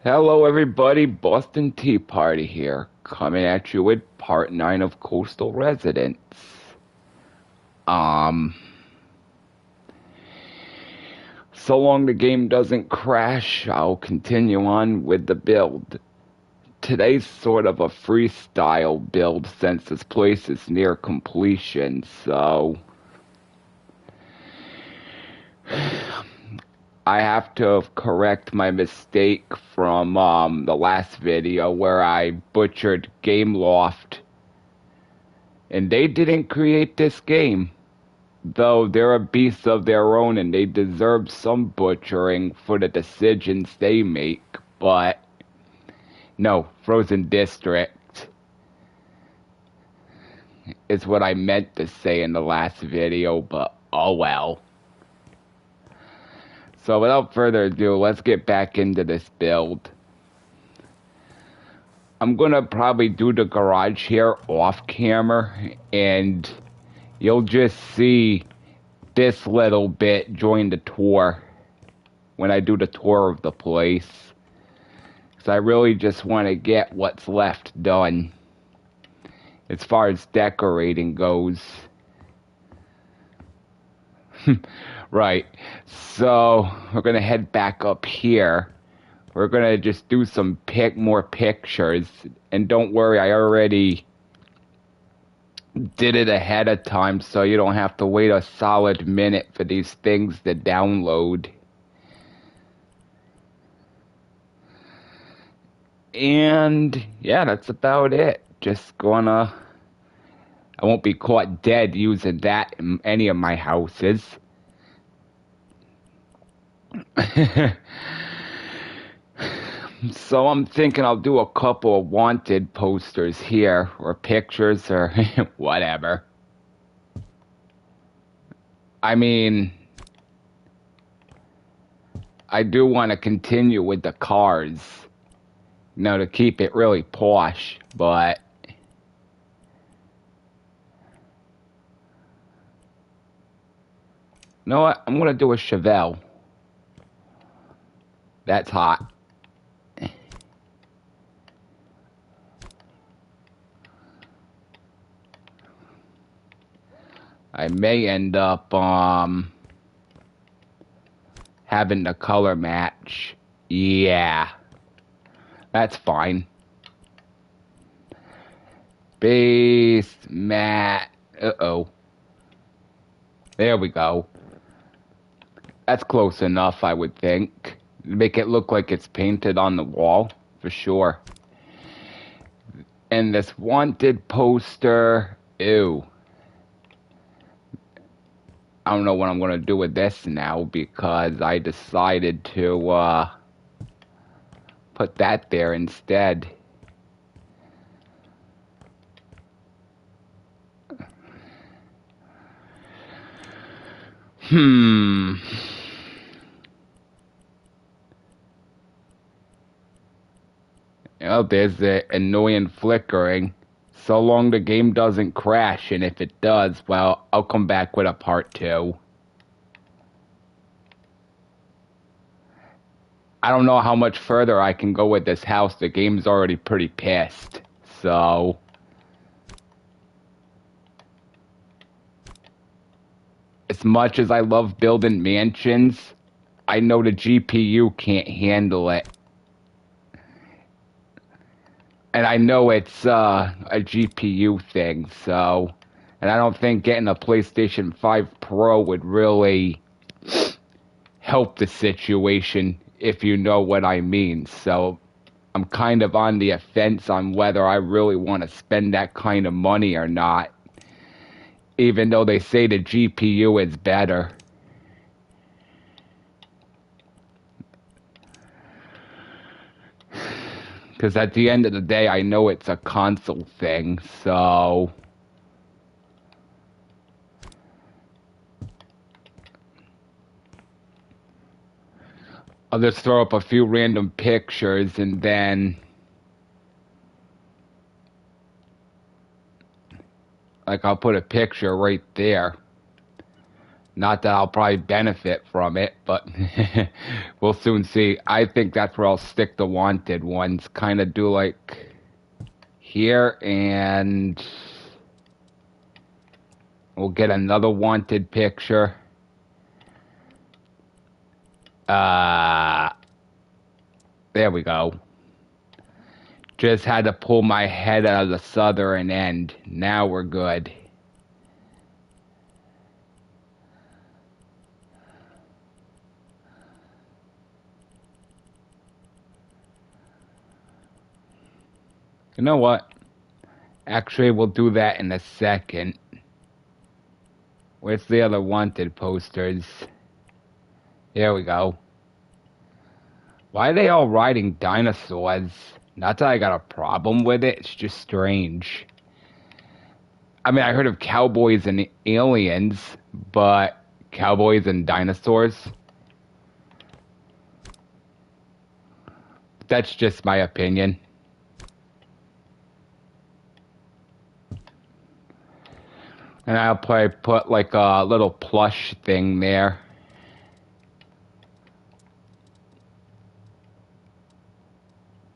Hello, everybody. Boston Tea Party here, coming at you with part 9 of Coastal Residents. Um, so long the game doesn't crash, I'll continue on with the build. Today's sort of a freestyle build since this place is near completion, so I have to correct my mistake from the last video where I butchered Gameloft, and they didn't create this game. Though they're a beast of their own and they deserve some butchering for the decisions they make, but no, Frozen District is what I meant to say in the last video, but oh well. So without further ado, let's get back into this build. I'm gonna probably do the garage here off camera, and you'll just see this little bit join the tour when I do the tour of the place. Because I really just want to get what's left done as far as decorating goes. Right, so we're going to head back up here. We're going to just do some more pictures. And don't worry, I already did it ahead of time, so you don't have to wait a solid minute for these things to download. And yeah, that's about it. Just gonna... I won't be caught dead using that in any of my houses. So I'm thinking I'll do a couple of wanted posters here, or pictures, or whatever. I mean, I do want to continue with the cars, to keep it really posh, but you know what? I'm gonna do a Chevelle. That's hot. I may end up having the color match. Yeah, that's fine. Base matte. Uh-oh. There we go. That's close enough, I would think. Make it look like it's painted on the wall, for sure. And this wanted poster, ew. I don't know what I'm going to do with this now because I decided to put that there instead. Oh, there's the annoying flickering. So long the game doesn't crash, and if it does, well, I'll come back with a part 2. I don't know how much further I can go with this house. The game's already pretty pissed. So as much as I love building mansions, I know the GPU can't handle it. And I know it's a GPU thing, so... And I don't think getting a PlayStation 5 Pro would really help the situation, if you know what I mean. So I'm kind of on the offense on whether I really want to spend that kind of money or not. Even though they say the GPU is better. Because at the end of the day, I know it's a console thing, so... I'll just throw up a few random pictures and then... Like, I'll put a picture right there. Not that I'll probably benefit from it, but we'll soon see. I think that's where I'll stick the wanted ones. Kind of do like here, and we'll get another wanted picture. There we go. Just had to pull my head out of the southern end. Now we're good. You know what? Actually, we'll do that in a second. Where's the other wanted posters? Here we go. Why are they all riding dinosaurs? Not that I got a problem with it, it's just strange. I mean, I heard of cowboys and aliens, but cowboys and dinosaurs? That's just my opinion. And I'll probably put like a little plush thing there.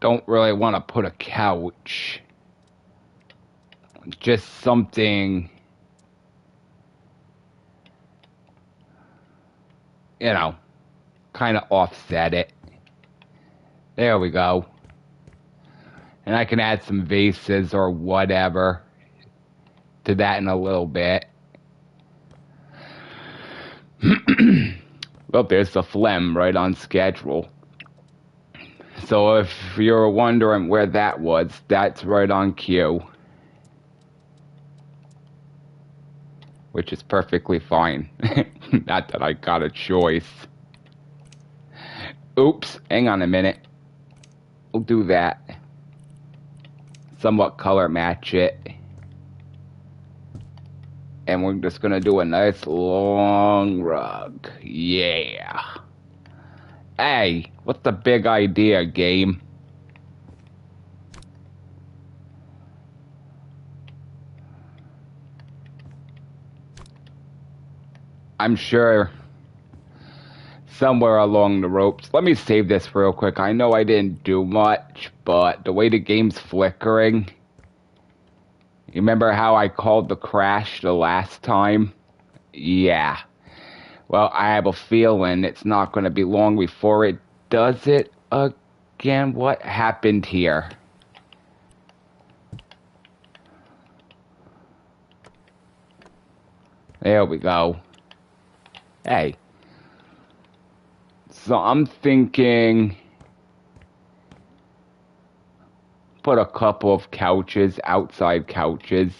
Don't really want to put a couch. Just something, you know, kind of offset it. There we go. And I can add some vases or whatever to that in a little bit. Well, there's the phlegm right on schedule. So if you're wondering where that was, that's right on cue. Which is perfectly fine. Not that I got a choice. Oops, hang on a minute. We'll do that. Somewhat color match it. And we're just gonna do a nice long rug. Yeah. Hey, what's the big idea, game? I'm sure somewhere along the ropes. Let me save this real quick. I know I didn't do much, but the way the game's flickering. You remember how I called the crash the last time? Yeah. Well, I have a feeling it's not going to be long before it does it again. What happened here? There we go. Hey. So I'm thinking put a couple of couches, outside couches.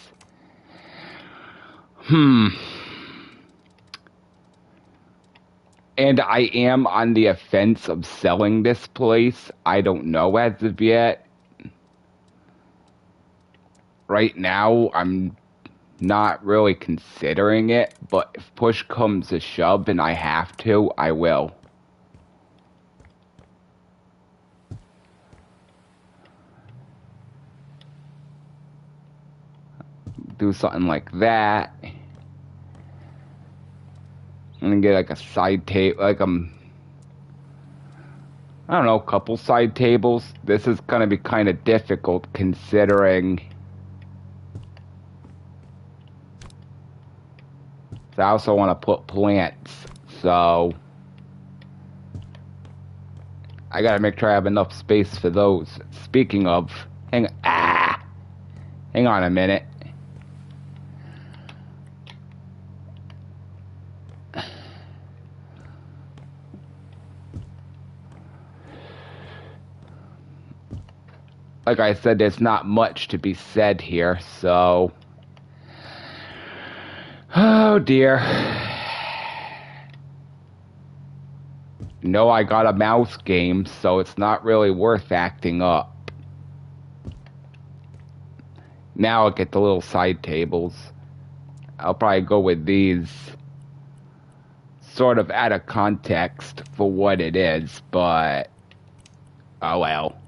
And I am on the offense of selling this place. I don't know as of yet. Right now, I'm not really considering it, but if push comes to shove and I have to, I will. Do something like that. And get like a side table, like I don't know, a couple side tables. This is gonna be kind of difficult considering. So I also want to put plants, so I gotta make sure I have enough space for those. Speaking of, hang on a minute. Like I said, there's not much to be said here, so. Oh dear. No, I got a mouse game, so it's not really worth acting up. Now I'll get the little side tables. I'll probably go with these. Sort of out of context for what it is, but. Oh well.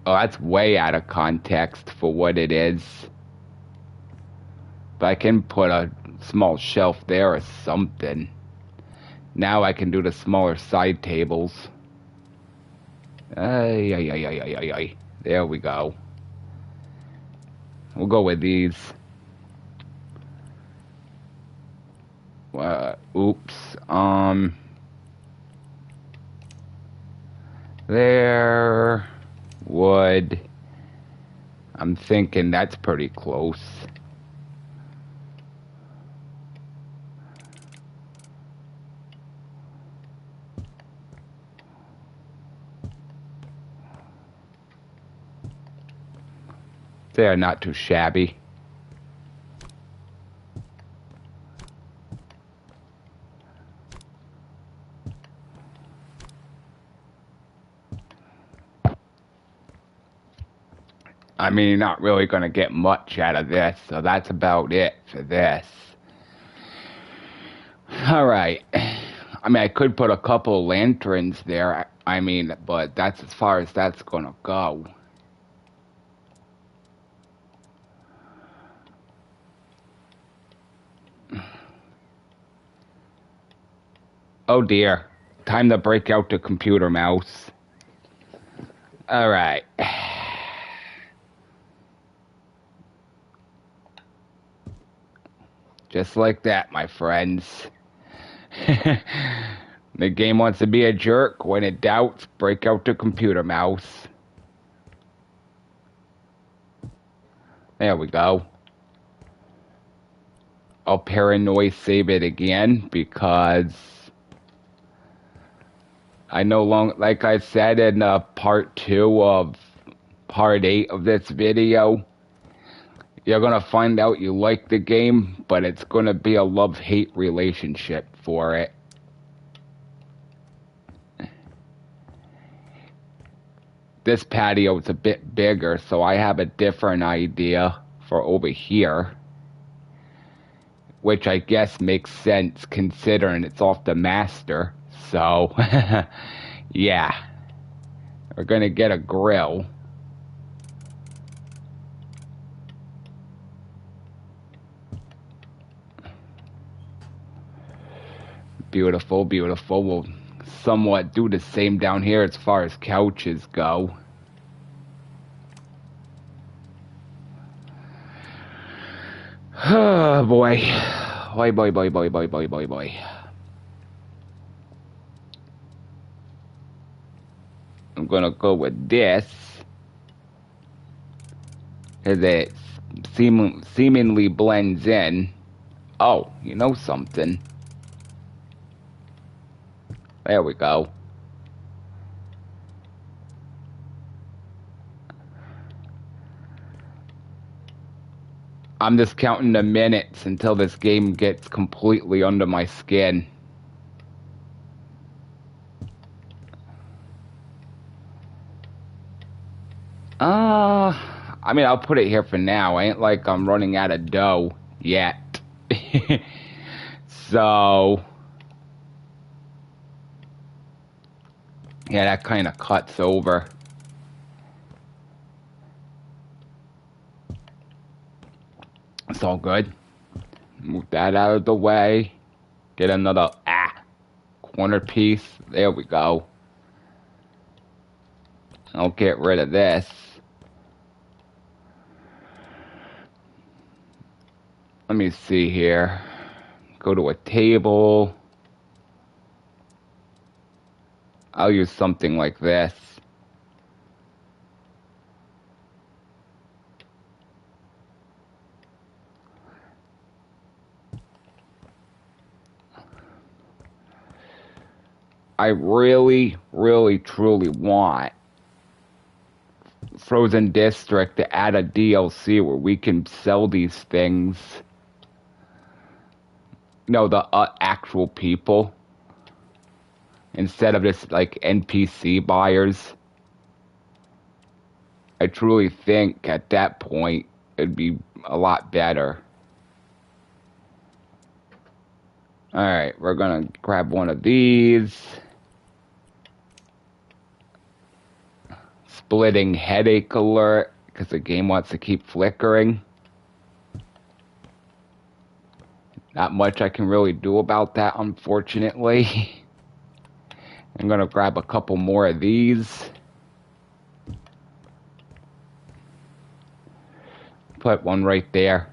Oh, that's way out of context for what it is. But I can put a small shelf there or something. Now I can do the smaller side tables. Ay, ay, ay, ay, ay, ay, ay. There we go. We'll go with these. Oops. There. Wood. I'm thinking that's pretty close. They're not too shabby. I mean, you're not really going to get much out of this, so that's about it for this. Alright. I mean, I could put a couple lanterns there, I mean, but that's as far as that's going to go. Oh dear. Time to break out the computer mouse. Alright. Just like that, my friends. The game wants to be a jerk. When it doubts, break out the computer mouse. There we go. I'll paranoid save it again because I no longer, like I said in part 2 of part 8 of this video, you're going to find out you like the game, but it's going to be a love-hate relationship for it. This patio is a bit bigger, so I have a different idea for over here. Which I guess makes sense considering it's off the master. So, yeah. We're going to get a grill. Beautiful, beautiful. We'll somewhat do the same down here as far as couches go. Oh boy. Boy, boy, boy, boy, boy, boy, boy, boy. I'm gonna go with this. Cause it seemingly blends in. Oh, you know something. There we go. I'm just counting the minutes until this game gets completely under my skin. I mean, I'll put it here for now. Ain't like I'm running out of dough yet. So, yeah, that kind of cuts over. It's all good. Move that out of the way. Get another corner piece. There we go. I'll get rid of this. Let me see here. Go to a table. I'll use something like this. I really, really, truly want Frozen District to add a DLC where we can sell these things. No, the actual people. Instead of just like NPC buyers. I truly think at that point it'd be a lot better. Alright, we're gonna grab one of these. splitting headache alert because the game wants to keep flickering. Not much I can really do about that, unfortunately. I'm gonna grab a couple more of these. Put one right there.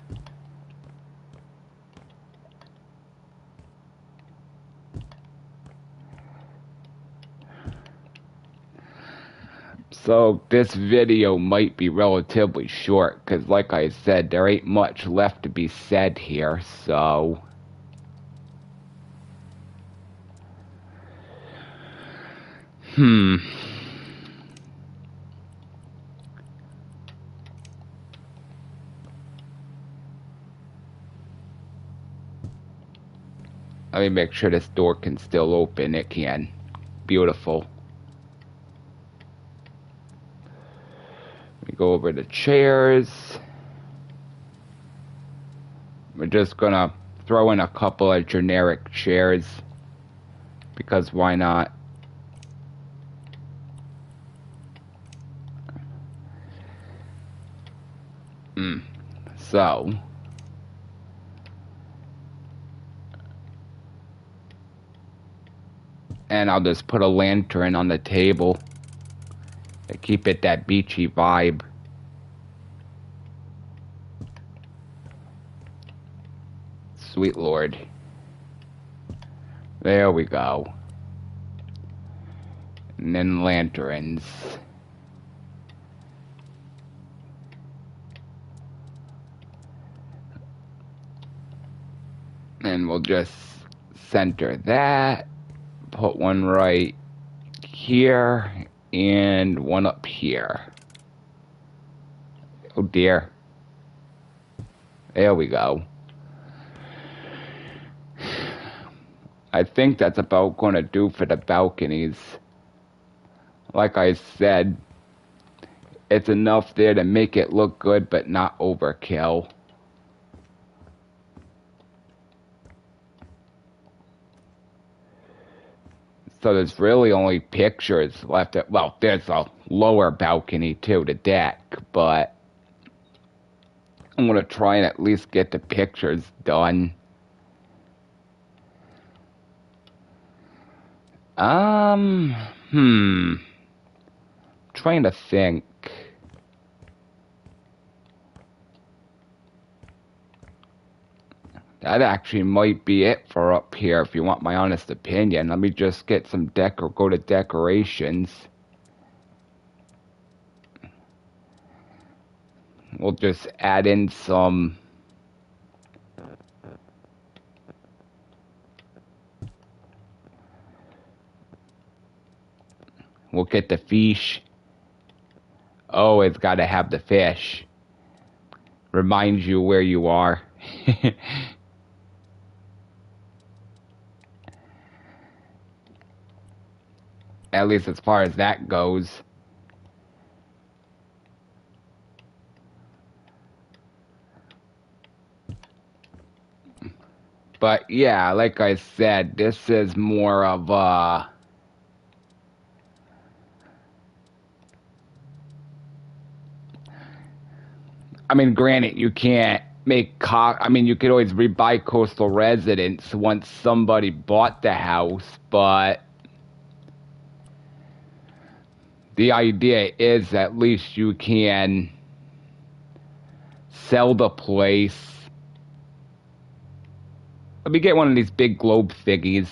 So this video might be relatively short because like I said, there ain't much left to be said here, so let me make sure this door can still open. It can. Beautiful. Let me go over the chairs. We're just gonna throw in a couple of generic chairs because why not? So and I'll just put a lantern on the table to keep it that beachy vibe. Sweet Lord. There we go. And then lanterns. And we'll just center that. Put one right here and one up here. Oh dear. There we go. I think that's about going to do for the balconies. Like I said, it's enough there to make it look good, but not overkill. So there's really only pictures left. Well, there's a lower balcony too, the deck, but I'm going to try and at least get the pictures done. Trying to think. That actually might be it for up here, if you want my honest opinion. Let me just get some go to decorations. We'll just add in some we'll get the fish. Oh, it's got to have the fish. Reminds you where you are. At least as far as that goes. But yeah, like I said, this is more of a I mean, granted, you can't make I mean, you could always rebuy coastal residence once somebody bought the house, but the idea is at least you can sell the place. Let me get one of these big globe thingies.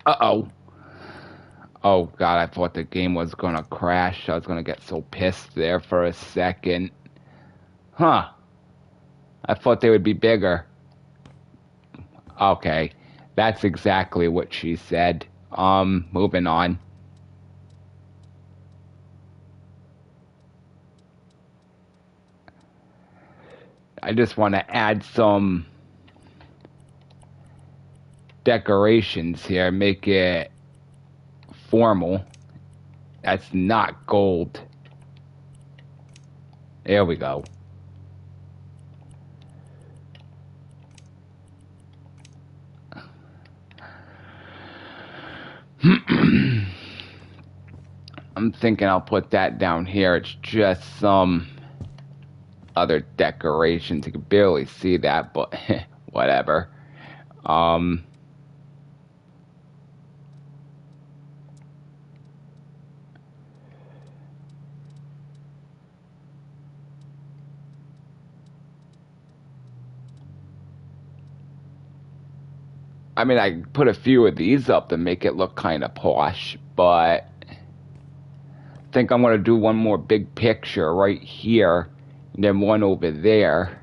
Uh-oh. Oh, God, I thought the game was going to crash. I was going to get so pissed there for a second. Huh. I thought they would be bigger. Okay. That's exactly what she said. Moving on. I just want to add some decorations here, make it formal. That's not gold. There we go. I'm thinking I'll put that down here. It's just some other decorations. You can barely see that, but whatever. I mean, I put a few of these up to make it look kind of posh, but I think I'm going to do one more big picture right here, and then one over there.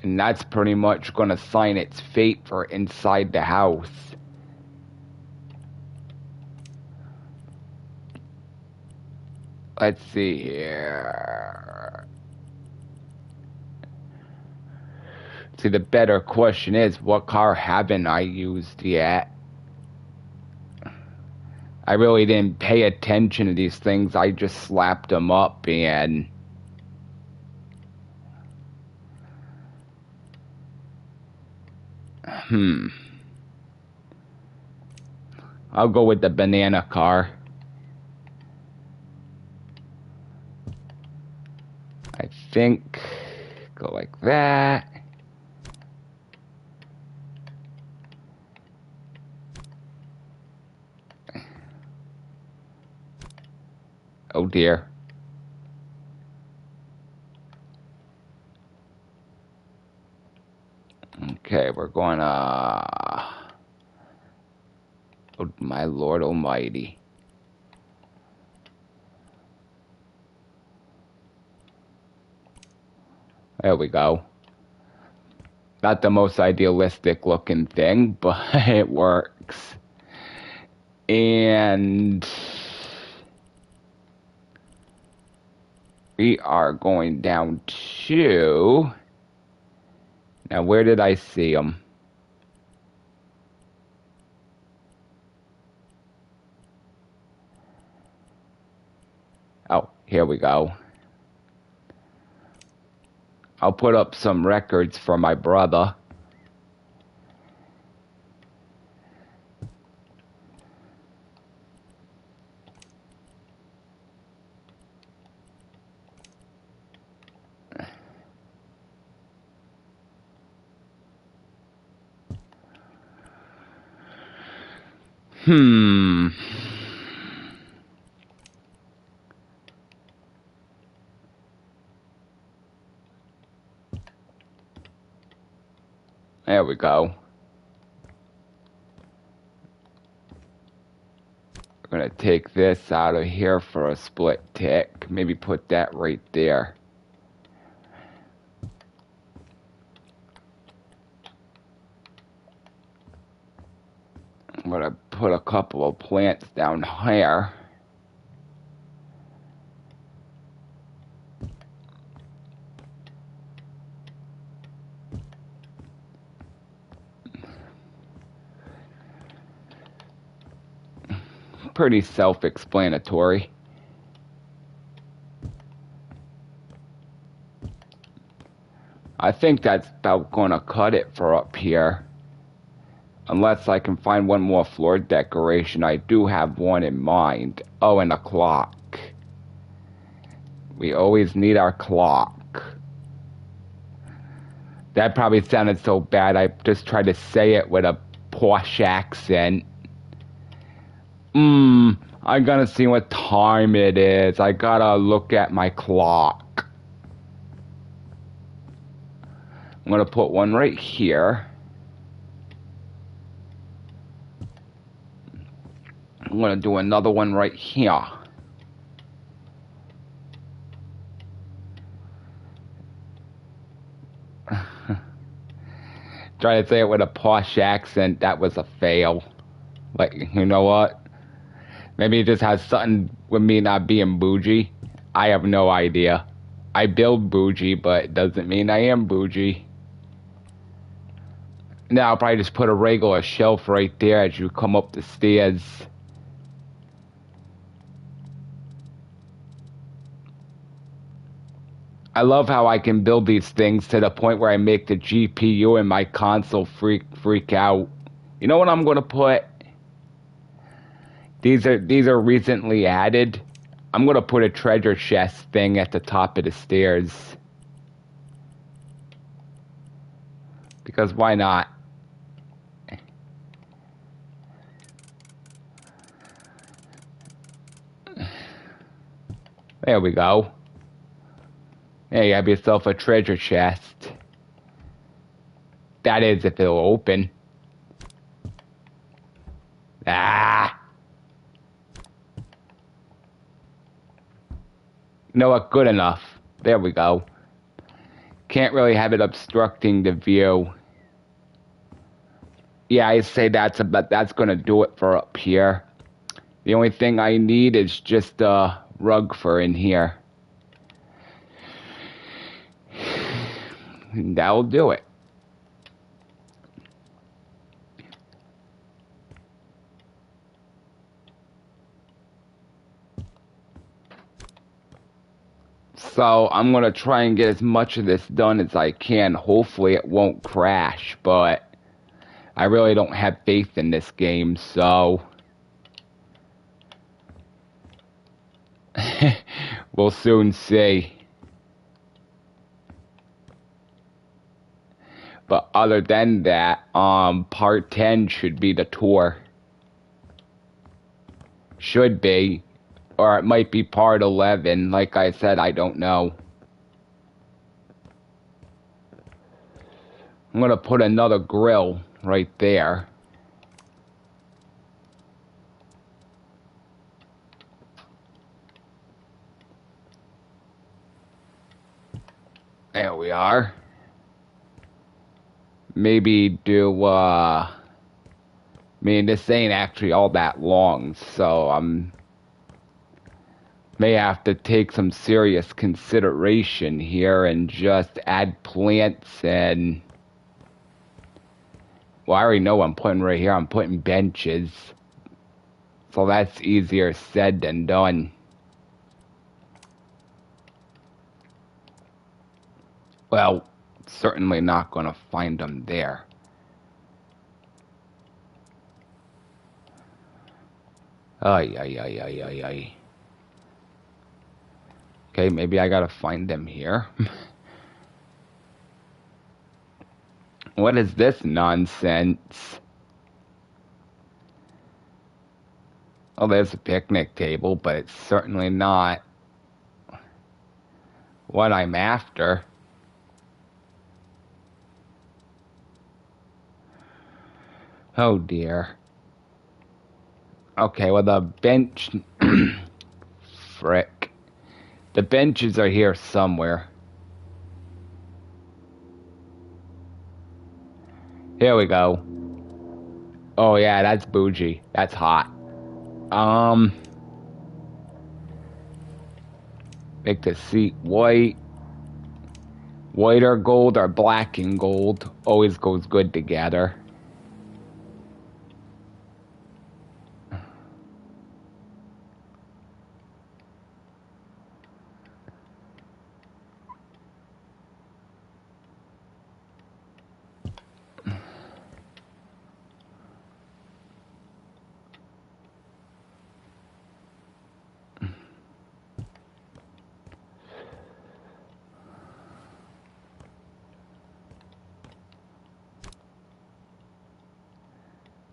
And that's pretty much going to sign its fate for inside the house. Let's see here. See, the better question is, what car haven't I used yet? I really didn't pay attention to these things. I just slapped them up and... I'll go with the banana car. I think... Go like that. Oh dear. Okay, we're going to... Oh, my Lord Almighty. There we go. Not the most idealistic looking thing, but it works. And... we are going down to... Now, where did I see them? Oh, here we go. I'll put up some records for my brother. There we go. We're going to take this out of here for a split tick. Maybe put that right there. I'm going to put a couple of plants down here. Pretty self-explanatory. I think that's about gonna cut it for up here. Unless I can find one more floor decoration. I do have one in mind. Oh, and a clock. We always need our clock. That probably sounded so bad. I just tried to say it with a posh accent. I gotta see what time it is. I gotta look at my clock. I'm gonna put one right here. I'm gonna do another one right here. Try to say it with a posh accent. That was a fail. Like, you know what? Maybe it just has something with me not being bougie. I have no idea. I build bougie, but it doesn't mean I am bougie. Now I'll probably just put a regular shelf right there as you come up the stairs. I love how I can build these things to the point where I make the GPU and my console freak out. You know what I'm going to put? These are recently added. I'm gonna put a treasure chest thing at the top of the stairs. Because why not? There we go. There you have yourself a treasure chest. That is if it'll open. Ah! You know what? Good enough. There we go. Can't really have it obstructing the view. Yeah, I say that's gonna do it for up here. The only thing I need is just a rug for in here. And that'll do it. So I'm gonna try and get as much of this done as I can. Hopefully it won't crash, but I really don't have faith in this game, so we'll soon see. But other than that, part 10 should be the tour. Should be. Or it might be part 11. Like I said, I don't know. I'm gonna put another grill right there. There we are. Maybe do, I mean, this ain't actually all that long, so may have to take some serious consideration here and just add plants and, well, I already know what I'm putting right here. I'm putting benches. So that's easier said than done. Well, certainly not going to find them there. Ay, ay, ay, ay, ay, ay. Okay, maybe I gotta find them here. What is this nonsense? Oh, there's a picnic table, but it's certainly not what I'm after. Oh dear. Okay, well the bench... Frick. The benches are here somewhere. Here we go. Oh yeah, that's bougie. That's hot. Make the seat white. White or gold or black and gold always goes good together.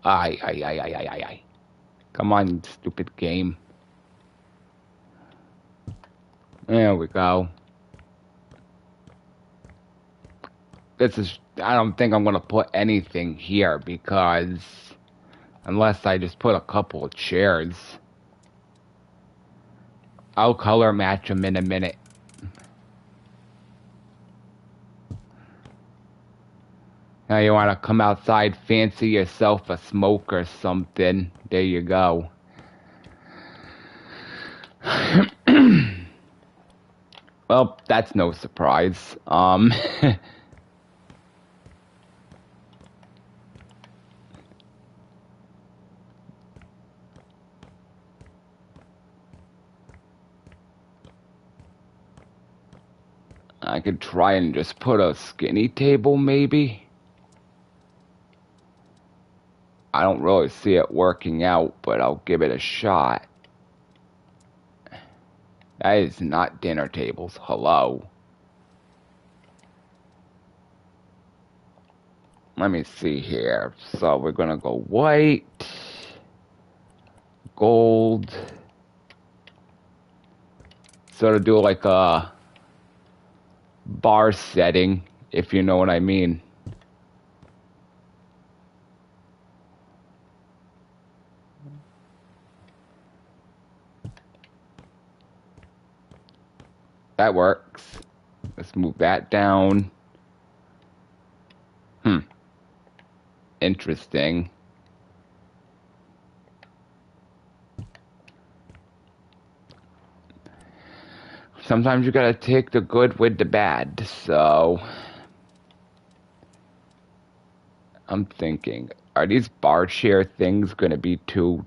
Ay, ay, ay, ay, ay, ay, ay. Come on, stupid game. There we go. This is... I don't think I'm gonna put anything here because... Unless I just put a couple of chairs. I'll color match them in a minute. Now you want to come outside, fancy yourself a smoke or something. There you go. Well, that's no surprise. I could try and just put a skinny table, maybe. I don't really see it working out, but I'll give it a shot. That is not dinner tables. Hello. Let me see here. So we're gonna go white, gold. Sort of do like a bar setting, if you know what I mean. That works. Let's move that down. Interesting. Sometimes you gotta take the good with the bad, so I'm thinking, are these bar chair things gonna be too...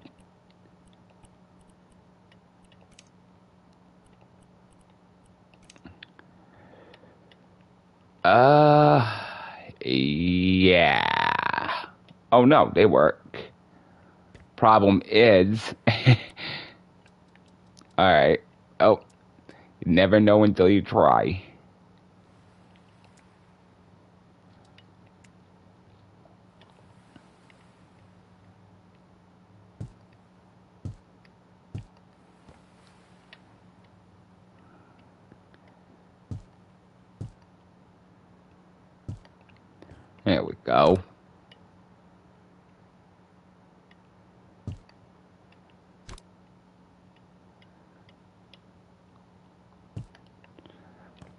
Yeah. Oh no, they work. Problem is... Alright. Oh, you never know until you try. There we go.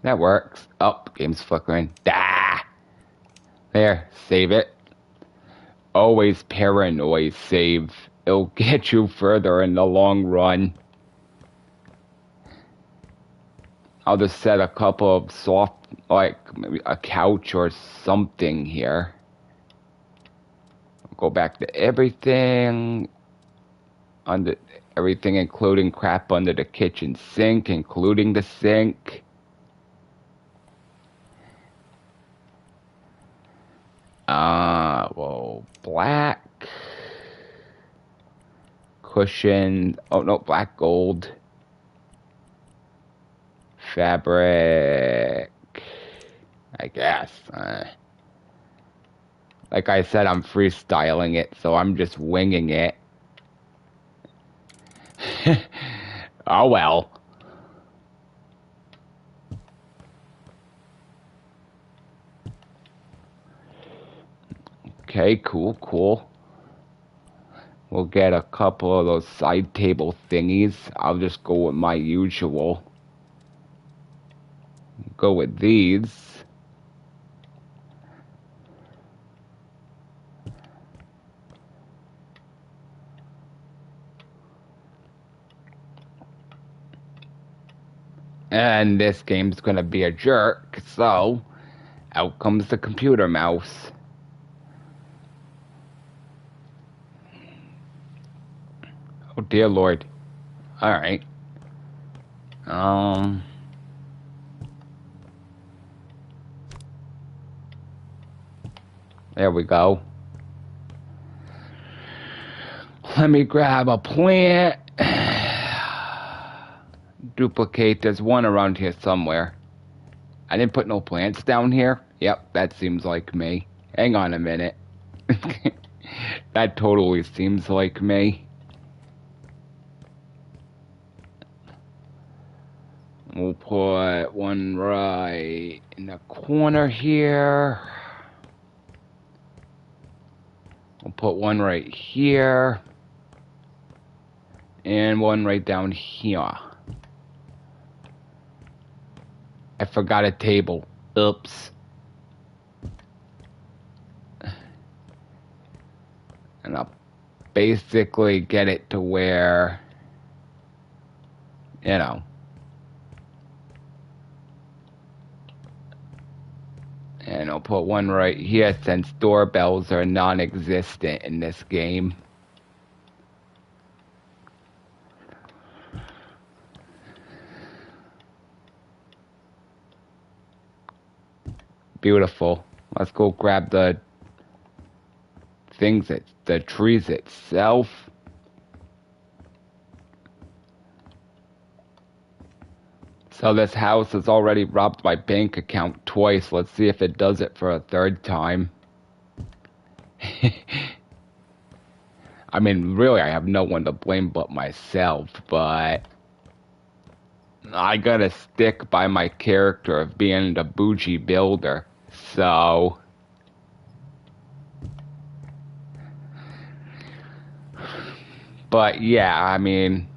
That works. Oh, game's flickering. Ah! There, save it. Always paranoid save. It'll get you further in the long run. I'll just set a couple of soft, like maybe a couch or something here. Go back to everything. Under everything, including crap under the kitchen sink, including the sink. Well, black cushion. Oh no, black gold fabric. I guess. Like I said, I'm freestyling it, so I'm just winging it. Oh well. Okay, cool. We'll get a couple of those side table thingies. I'll just go with my usual. Go with these. And this game's gonna be a jerk, so out comes the computer mouse. Oh dear Lord. Alright. There we go. Let me grab a plant. Duplicate. There's one around here somewhere. I didn't put no plants down here. Yep, that seems like me. Hang on a minute. That totally seems like me. We'll put one right in the corner here. We'll put one right here. And one right down here. I forgot a table. Oops. And I'll basically get it to where, you know. And I'll put one right here since doorbells are non-existent in this game. Beautiful. Let's go grab the things, the trees itself. So this house has already robbed my bank account twice. Let's see if it does it for a third time. I mean, really, I have no one to blame but myself, but I gotta stick by my character of being the bougie builder. So, but yeah, I mean,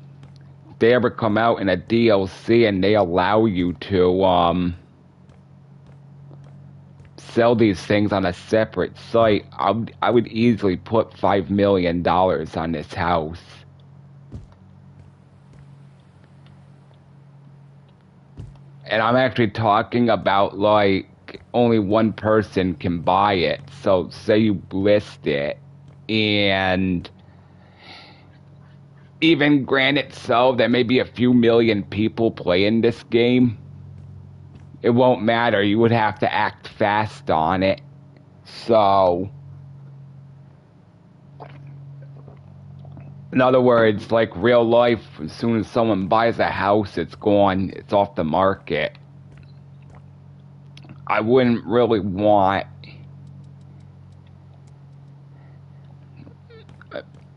if they ever come out in a DLC and they allow you to sell these things on a separate site, I would easily put $5 million on this house. And I'm actually talking about, like, only one person can buy it. So say you list it, and even granted so, there may be a few million people playing this game. It won't matter. You would have to act fast on it. So, in other words, like real life, as soon as someone buys a house, it's gone. It's off the market. I wouldn't really want...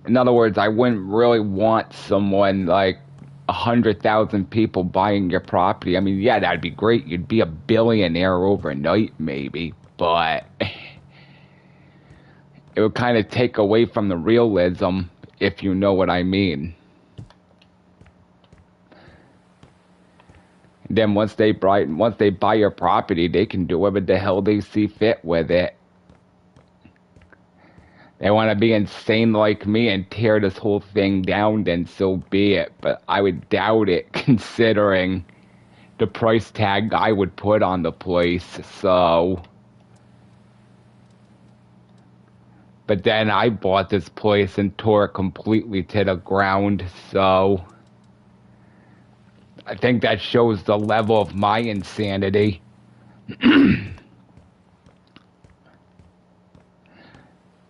In other words, I wouldn't really want someone like 100,000 people buying your property. I mean, yeah, that'd be great. You'd be a billionaire overnight, maybe. But it would kind of take away from the realism, if you know what I mean. Then once they buy your property, they can do whatever the hell they see fit with it. They want to be insane like me and tear this whole thing down, then so be it. But I would doubt it, considering the price tag I would put on the place. So, but then I bought this place and tore it completely to the ground. So I think that shows the level of my insanity.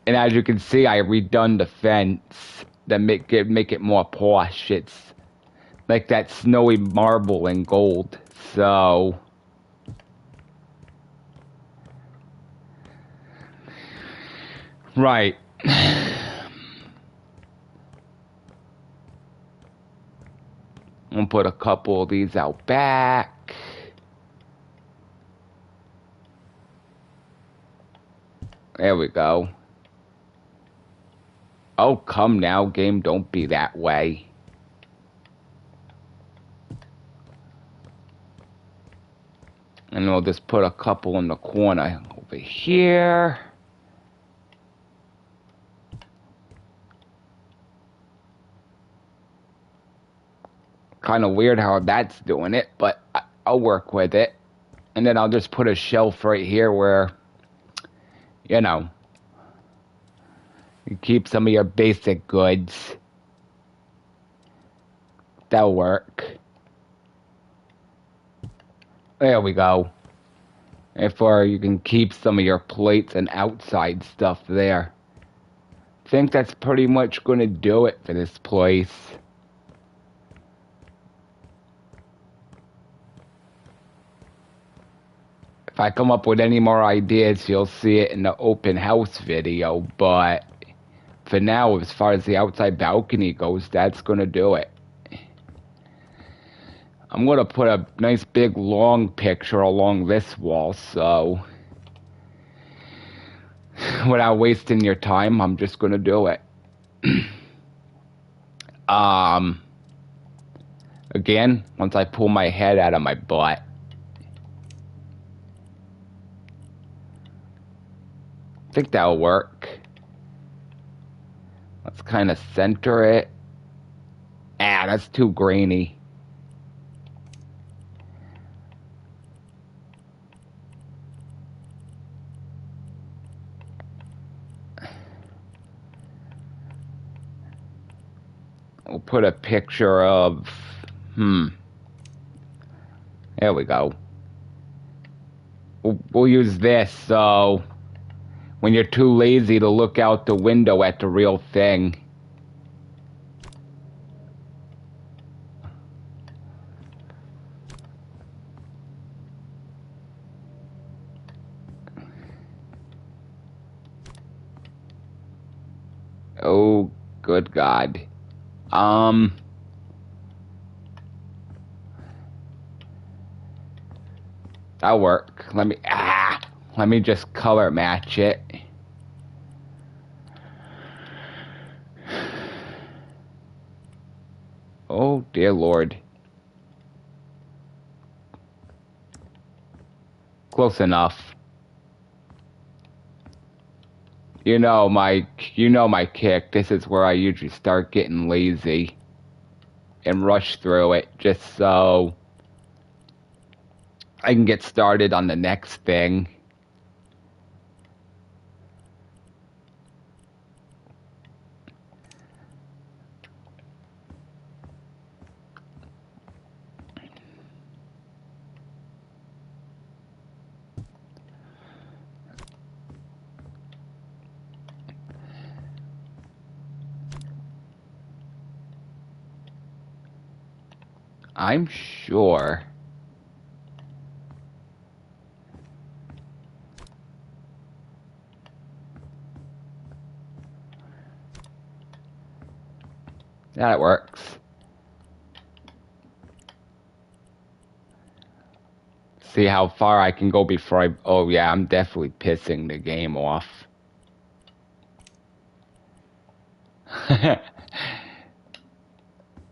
And as you can see, I redone the fence to make it more posh. It's like that snowy marble and gold. So, right. I'm gonna put a couple of these out back. There we go. Oh, come now, game, don't be that way. And we'll just put a couple in the corner over here. Kind of weird how that's doing it, but I'll work with it. And then I'll just put a shelf right here where, you know, you keep some of your basic goods. That'll work. There we go. Therefore, you can keep some of your plates and outside stuff there. I think that's pretty much going to do it for this place. If I come up with any more ideas, you'll see it in the open house video, but for now, as far as the outside balcony goes, that's going to do it. I'm going to put a nice big long picture along this wall, so without wasting your time, I'm just going to do it. Again, once I pull my head out of my butt. I think that'll work. Let's kind of center it. Ah, that's too grainy. We'll put a picture of, there we go. We'll use this, so when you're too lazy to look out the window at the real thing. Oh, good God. That'll work. Let me just color match it. Oh, dear Lord. Close enough. You know my kick. This is where I usually start getting lazy and rush through it just so I can get started on the next thing. I'm sure. That works. See how far I can go before I... Oh yeah, I'm definitely pissing the game off. That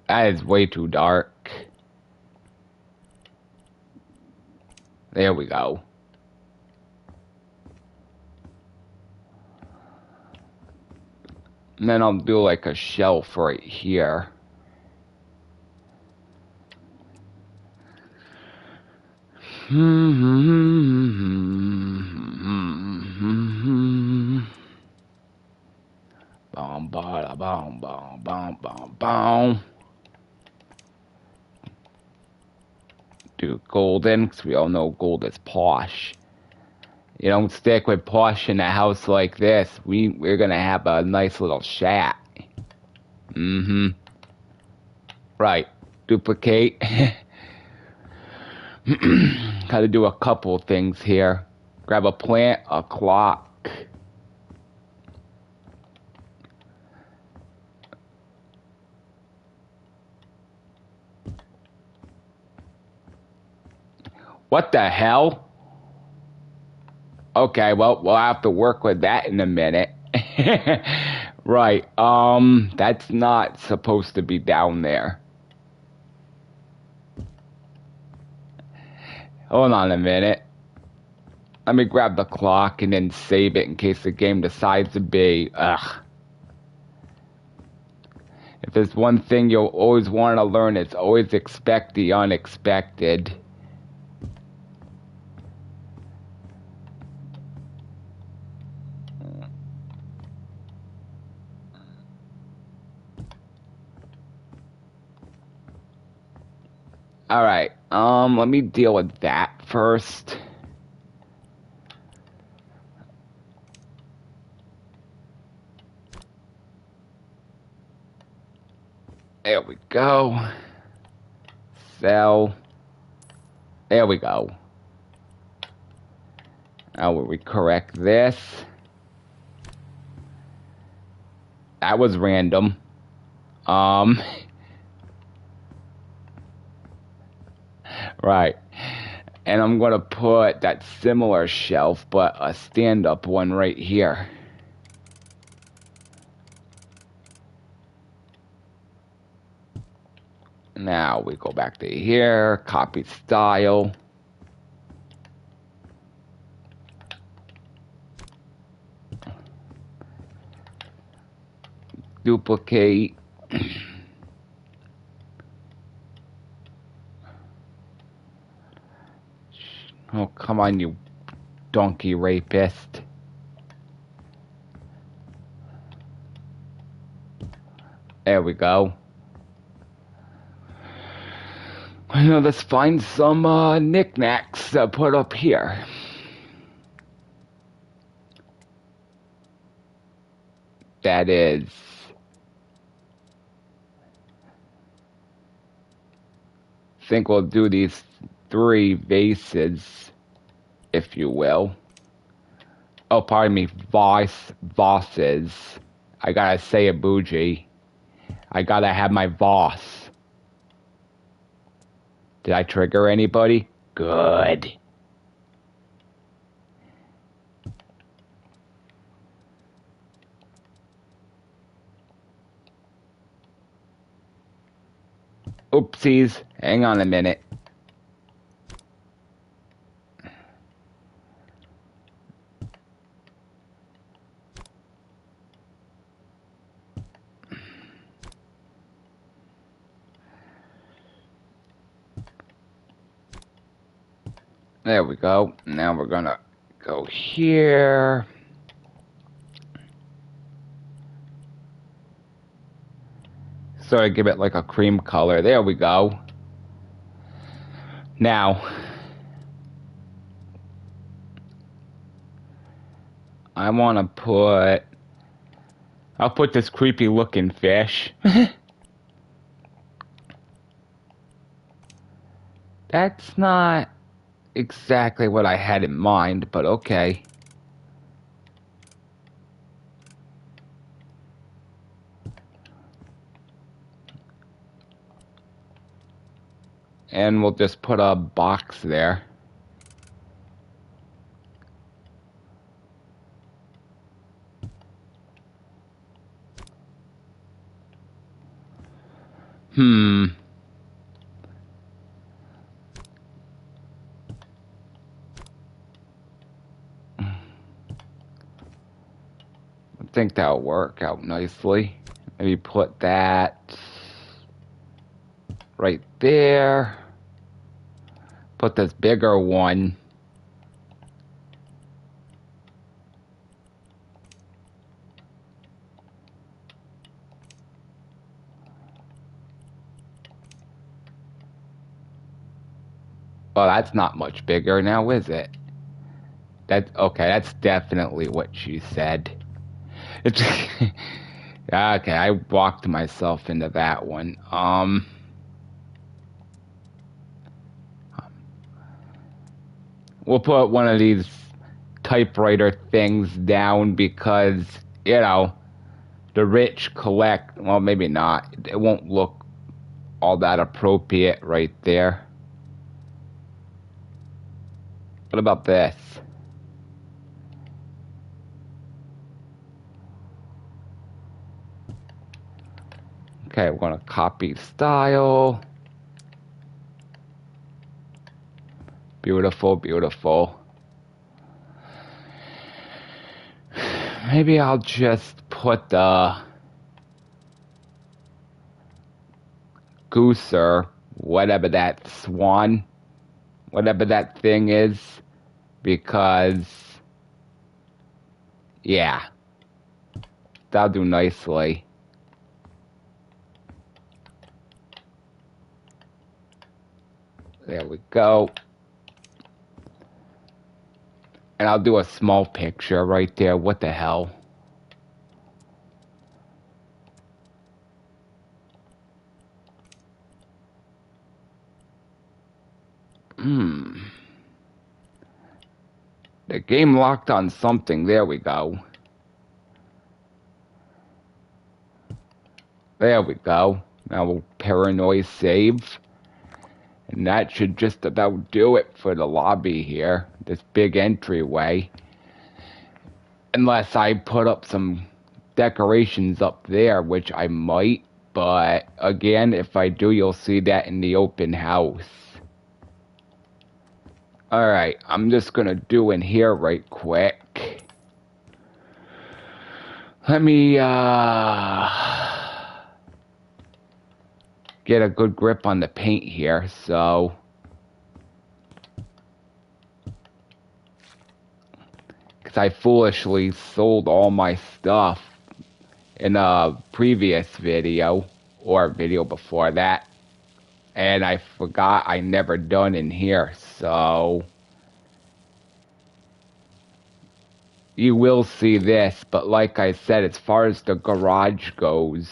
is way too dark. There we go. And then I'll do like a shelf right here. Boom, bada, boom, boom, boom, boom, boom. Do golden, because we all know gold is posh. You don't stick with posh in a house like this. We're gonna have a nice little shack. Right. Duplicate. Gotta do a couple things here. Grab a plant, a clock. What the hell? Okay, well, we'll have to work with that in a minute. Right, that's not supposed to be down there. Hold on a minute. Let me grab the clock and then save it in case the game decides to be, If there's one thing you'll always want to learn, it's always expect the unexpected. Alright, let me deal with that first. There we go. Sell. There we go. Now will we correct this? That was random. Right. And I'm gonna put that similar shelf, but a stand-up one right here. Now we go back to here, copy style. Duplicate. Oh, come on, you donkey rapist. There we go. Now let's find some knickknacks to put up here. that is. I think we'll do these 3 vases, if you will. Oh, pardon me, Vosses. I gotta say it bougie. I gotta have my Voss. Did I trigger anybody? Good. Oopsies. Hang on a minute. There we go. Now we're gonna go here. Sort of give it like a cream color. There we go. Now, I want to put... I'll put this creepy looking fish. That's not exactly what I had in mind, but okay. And we'll just put a box there. I think that'll work out nicely. Maybe put that right there. Put this bigger one. Well, that's not much bigger now, is it? Okay, that's definitely what she said. It's okay, I walked myself into that one. We'll put one of these typewriter things down because, you know, the rich collect, well, maybe not. It won't look all that appropriate right there. What about this? Okay, we're going to copy style. Beautiful, beautiful. Maybe I'll just put the gooser, whatever that swan, whatever that thing is, because, yeah, that'll do nicely. There we go. And I'll do a small picture right there. What the hell? The game locked on something. There we go. There we go. Now we'll paranoid save. And that should just about do it for the lobby here. This big entryway. Unless I put up some decorations up there, which I might. But again, if I do, you'll see that in the open house. Alright, I'm just gonna do in here right quick. Let me, get a good grip on the paint here, so... Because I foolishly sold all my stuff in a previous video, or a video before that. And I forgot I never done in here, so... you will see this, but like I said, as far as the garage goes,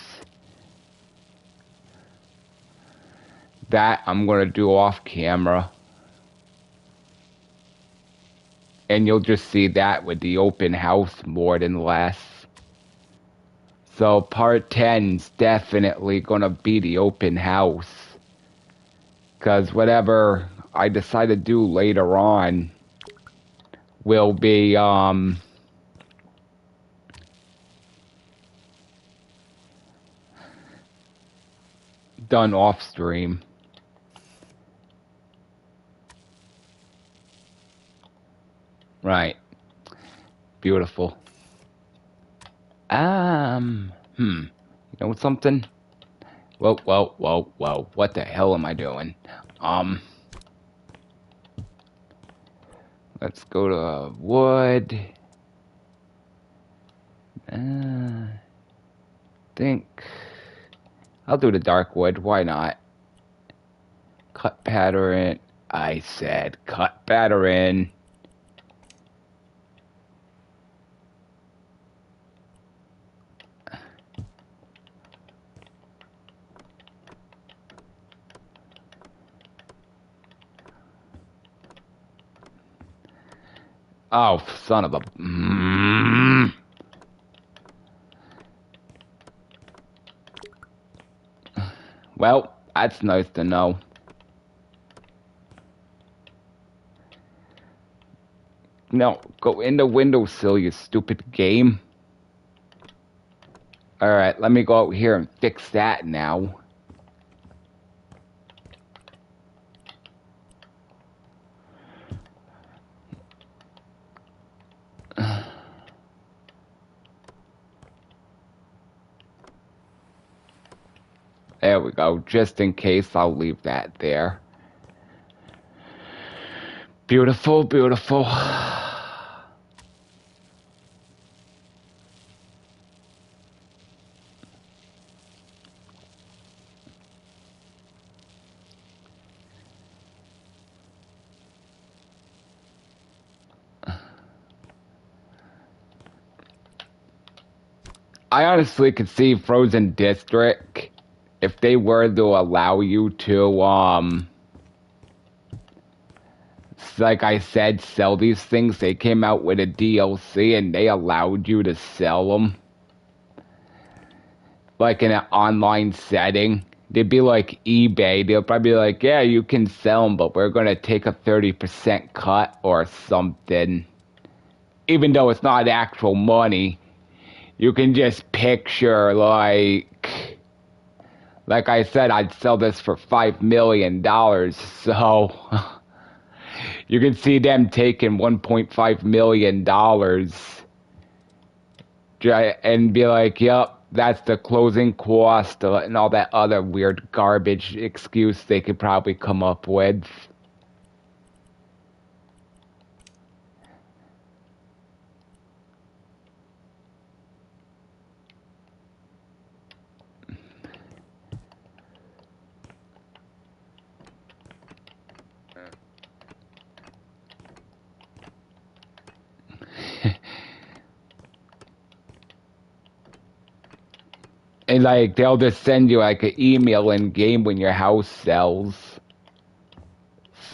that I'm going to do off camera. And you'll just see that with the open house more than less. So part 10's definitely going to be the open house. Because whatever I decide to do later on will be done off stream. Right. Beautiful. You know something? Whoa. What the hell am I doing? Let's go to wood. Think I'll do the dark wood. Why not? Cut pattern. I said cut pattern. Oh, son of a... Well, that's nice to know. No, go in the windowsill, you stupid game. Alright, let me go out here and fix that now. There we go. Just in case, I'll leave that there. Beautiful, beautiful. I honestly could see Frozen District, if they were to allow you to, like I said, sell these things. They came out with a DLC and they allowed you to sell them. Like in an online setting. They'd be like eBay. They'll probably be like, yeah, you can sell them, but we're going to take a 30% cut or something. Even though it's not actual money, you can just picture, like I said, I'd sell this for $5 million. So you can see them taking $1.5 million and be like, yep, that's the closing cost and all that other weird garbage excuse they could probably come up with. And like they'll just send you like an email in game when your house sells.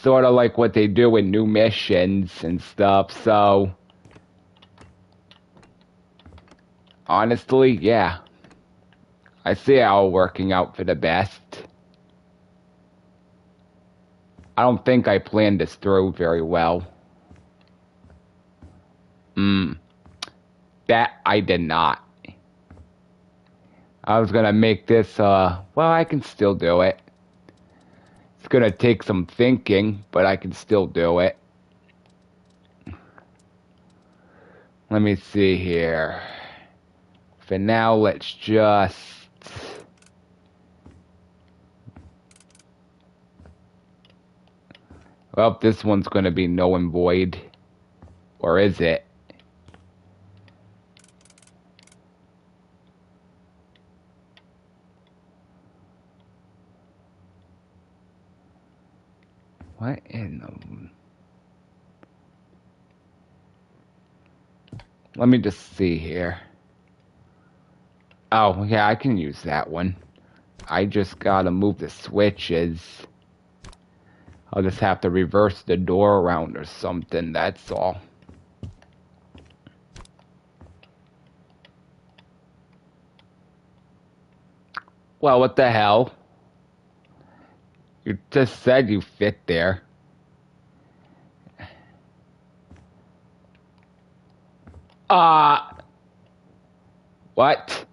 Sort of like what they do in new missions and stuff, so honestly, yeah. I see it all working out for the best. I don't think I planned this through very well. That I did not. I was gonna make this, well, I can still do it. It's gonna take some thinking, but I can still do it. Let me see here. For now, let's just... Well, this one's gonna be null and void. Or is it? What in the... Let me just see here. Oh, yeah, I can use that one. I just gotta move the switches. I'll just have to reverse the door around or something, that's all. Well, what the hell? You just said you fit there. What?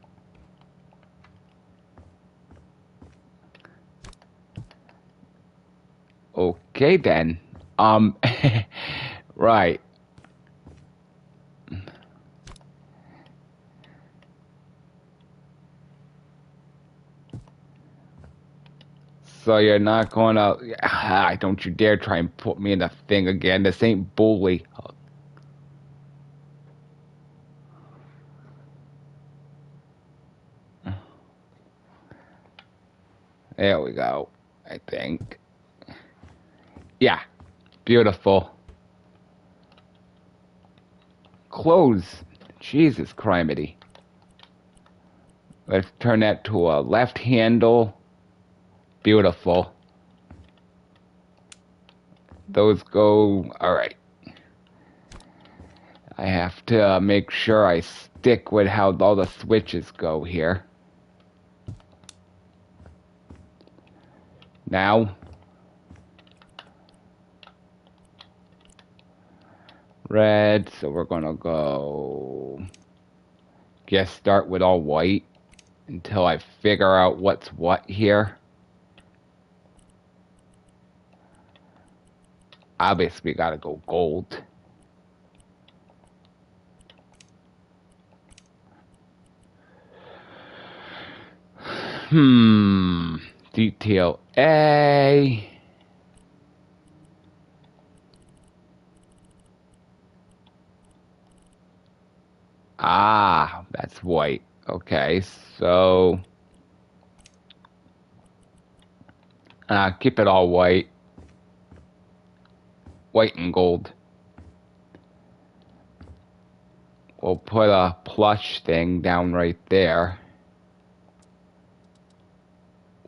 Okay then. Right. So you're not gonna... Don't you dare try and put me in the thing again. This ain't bully. There we go, I think. Yeah, beautiful. Close. Jesus criminy. Let's turn that to a left handle. Beautiful. Those go... Alright. I have to make sure I stick with how all the switches go here. Now. Red, so we're gonna go... Guess start with all white until I figure out what's what here. Obviously gotta go gold. Detail A. Ah, that's white. Okay, so... keep it all white. White and gold. We'll put a plush thing down right there.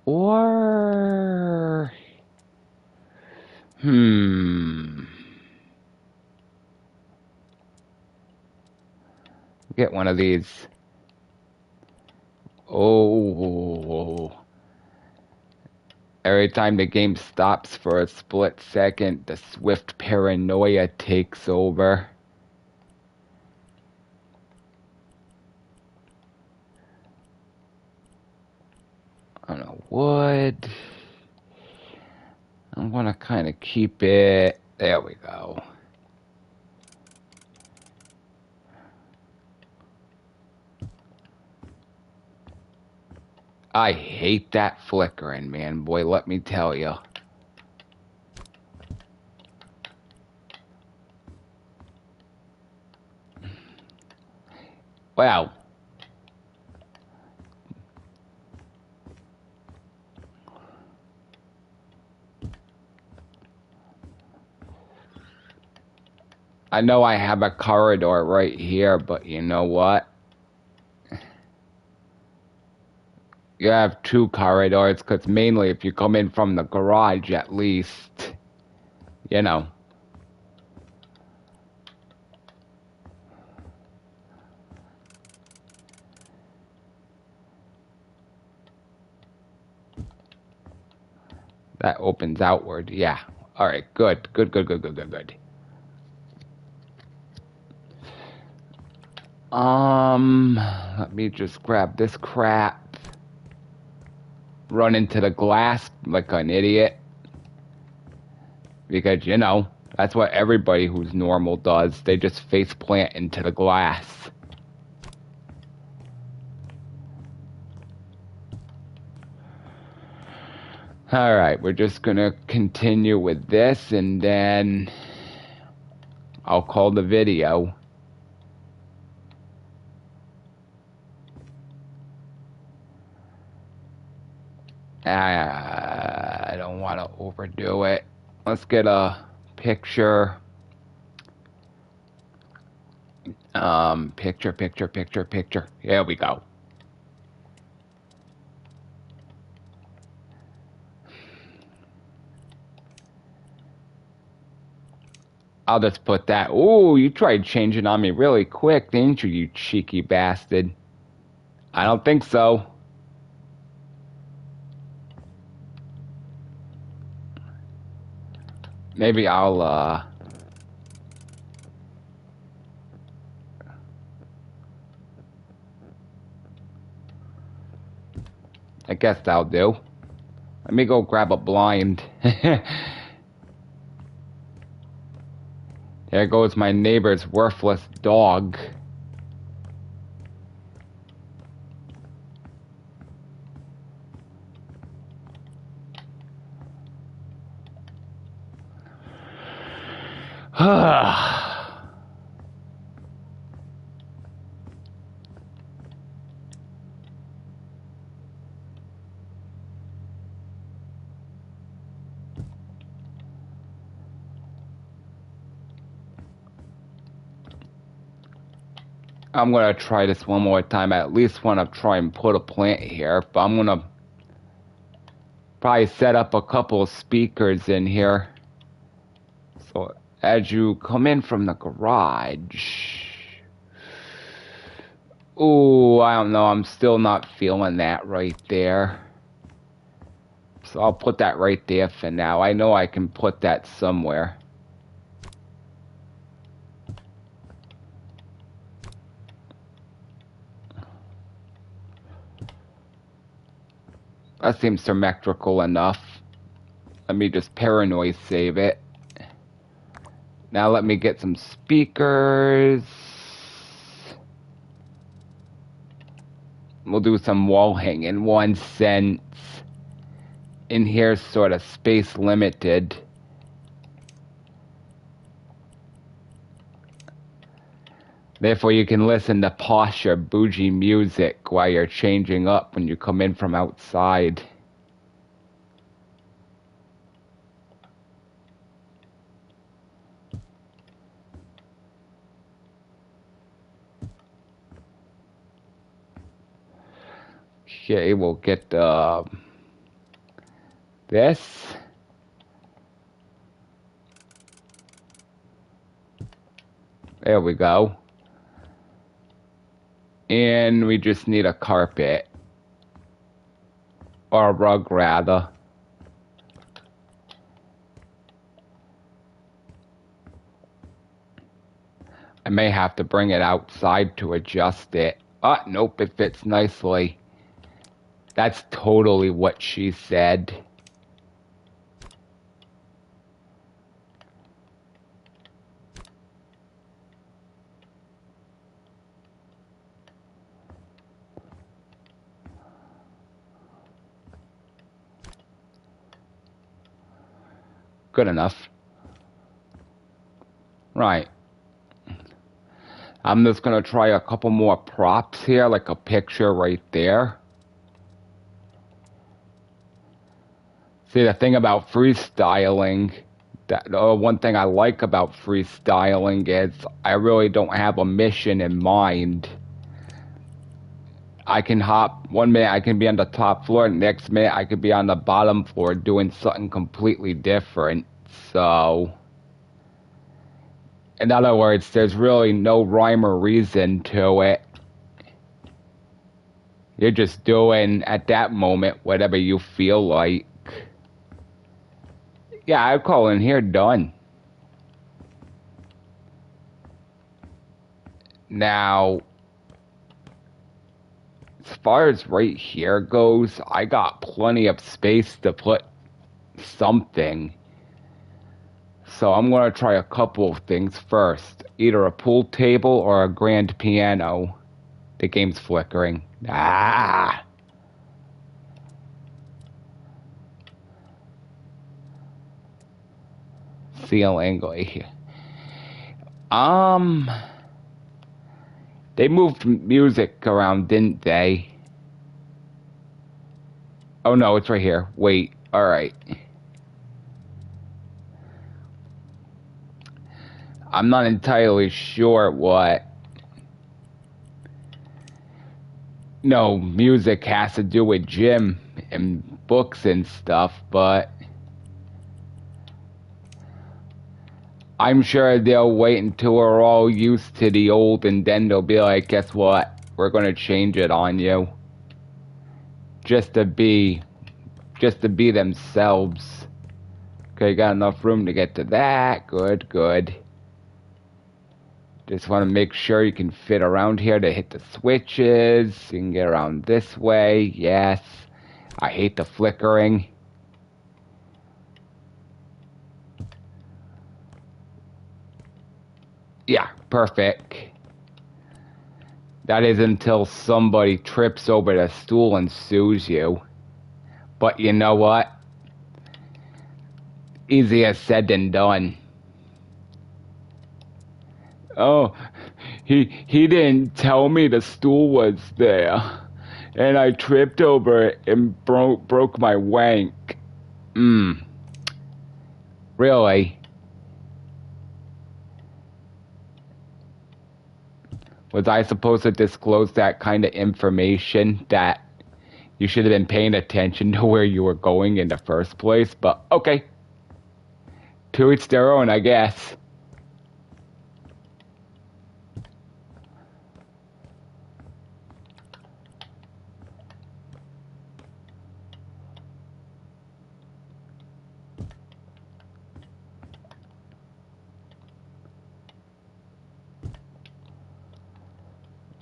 Or... Get one of these. Oh. Every time the game stops for a split second, the swift paranoia takes over. I don't know, wood. I'm gonna kind of keep it. There we go. I hate that flickering, man. Boy, let me tell you. Wow. I know I have a corridor right here, but you know what? You have two corridors, because mainly if you come in from the garage, at least, you know. That opens outward, yeah. Alright, good. Good. Let me just grab this crap. Run into the glass like an idiot. Because, you know, that's what everybody who's normal does. They just face plant into the glass. Alright, we're just gonna continue with this and then I'll call the video. I don't want to overdo it. Let's get a picture. Picture. Here we go. I'll just put that. Ooh, you tried changing on me really quick, didn't you, you cheeky bastard? I don't think so. Maybe I'll, I guess that'll do. Let me go grab a blind. There goes my neighbor's worthless dog. I'm gonna try this one more time. I at least wanna try and put a plant here, but I'm gonna probably set up a couple of speakers in here. So as you come in from the garage, ooh, I don't know, I'm still not feeling that right there. So I'll put that right there for now. I know I can put that somewhere. That seems symmetrical enough. Let me just paranoid save it. Now let me get some speakers. We'll do some wall hanging. 1 cent. In here, sort of space limited. Therefore, you can listen to posh or bougie music while you're changing up when you come in from outside. Okay, we'll get this. There we go. And we just need a carpet. Or a rug, rather. I may have to bring it outside to adjust it. Oh, nope, it fits nicely. That's totally what she said. Good enough. Right. I'm just gonna try a couple more props here, like a picture right there. See, the thing about freestyling, one thing I like about freestyling is I really don't have a mission in mind. I can hop, 1 minute I can be on the top floor, next minute I could be on the bottom floor doing something completely different. So, in other words, there's really no rhyme or reason to it. You're just doing, at that moment, whatever you feel like. Yeah, I'll call in here done. Now, as far as right here goes, I got plenty of space to put something. So I'm going to try a couple of things first. Either a pool table or a grand piano. The game's flickering. Ah! Ceiling here. They moved music around, didn't they? Oh no, it's right here. Wait, alright. I'm not entirely sure what No, music has to do with gym and books and stuff, but I'm sure they'll wait until we're all used to the old, and then they'll be like, guess what? We're gonna change it on you. Just to be themselves. Okay, got enough room to get to that. Good, good. Just want to make sure you can fit around here to hit the switches. You can get around this way. Yes. I hate the flickering. Yeah, perfect. That is until somebody trips over the stool and sues you. But you know what? Easier said than done. Oh, he didn't tell me the stool was there. And I tripped over it and broke my wank. Really? Was I supposed to disclose that kind of information that you should have been paying attention to where you were going in the first place? But okay. To each their own, I guess.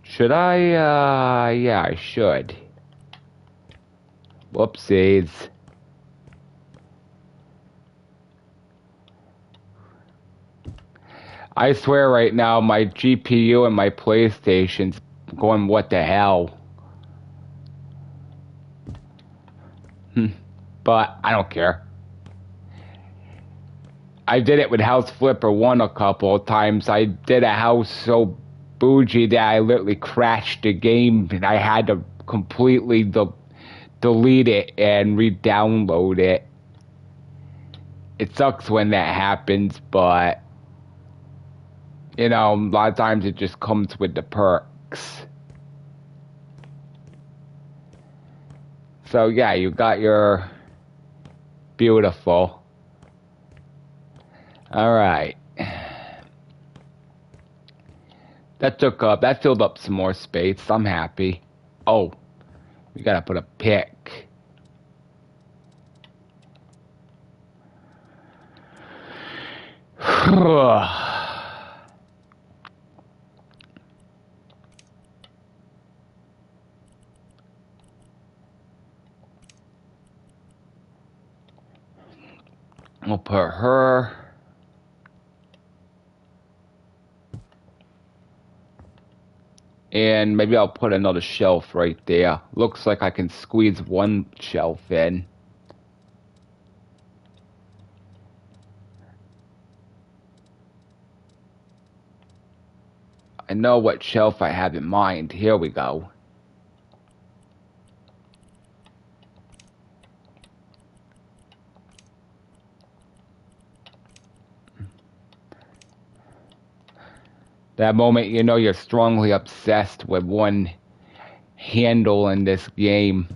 Should I, yeah, I should. Whoopsies. I swear right now, my GPU and my PlayStation's going, what the hell? But I don't care. I did it with House Flipper 1 a couple of times. I did a house so bougie that I literally crashed the game and I had to completely delete it and re-download it. It sucks when that happens, but you know, a lot of times it just comes with the perks. So yeah, you got your beautiful. All right. That filled up some more space. I'm happy. Oh, we gotta put a pick. We'll put her. And maybe I'll put another shelf right there. Looks like I can squeeze one shelf in. I know what shelf I have in mind. Here we go. That moment you know you're strongly obsessed with one handle in this game.